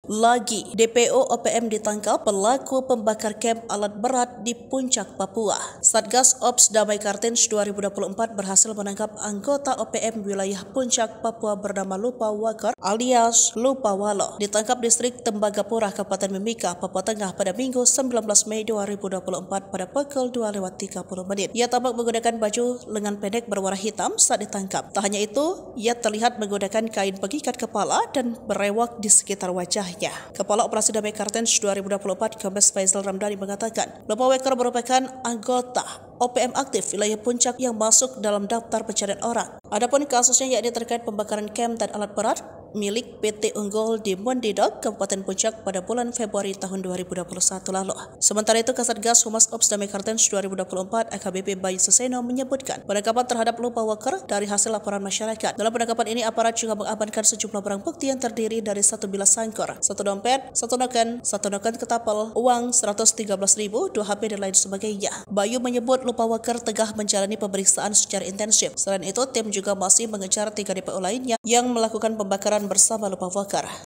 Lagi, DPO OPM ditangkap pelaku pembakar kamp alat berat di Puncak, Papua. Satgas Ops Damai Kartens 2024 berhasil menangkap anggota OPM wilayah Puncak, Papua bernama Lupa Wakar alias Lupa Walo. Ditangkap distrik Tembagapura, Kabupaten Mimika, Papua Tengah pada Minggu 19 Mei 2024 pada pukul 2:30. Ia tampak menggunakan baju lengan pendek berwarna hitam saat ditangkap. Tak hanya itu, ia terlihat menggunakan kain pengikat kepala dan berewak di sekitar wajahnya. Kepala Operasi Damai Kartens 2024 Kombes Faisal Ramdhani mengatakan, Lupa Wakar merupakan anggota OPM aktif wilayah Puncak yang masuk dalam daftar pencarian orang. Adapun kasusnya yakni terkait pembakaran kamp dan alat berat milik PT Unggul di Mondidok, Kabupaten Puncak pada bulan Februari tahun 2021 lalu. Sementara itu, Kasatgas Humas Ops Damai Kartens 2024 AKBP Bayu Suseno menyebutkan penangkapan terhadap Lupa Wakar dari hasil laporan masyarakat. Dalam penangkapan ini, aparat juga mengamankan sejumlah barang bukti yang terdiri dari satu bilah sangkur, satu dompet, satu noken ketapel, uang 113.000, 2 HP dan lain sebagainya. Bayu menyebut Lupa Wakar tengah menjalani pemeriksaan secara intensif. Selain itu, tim juga masih mengejar 3 DPO lainnya yang melakukan pembakaran bersama Lupa Wakar.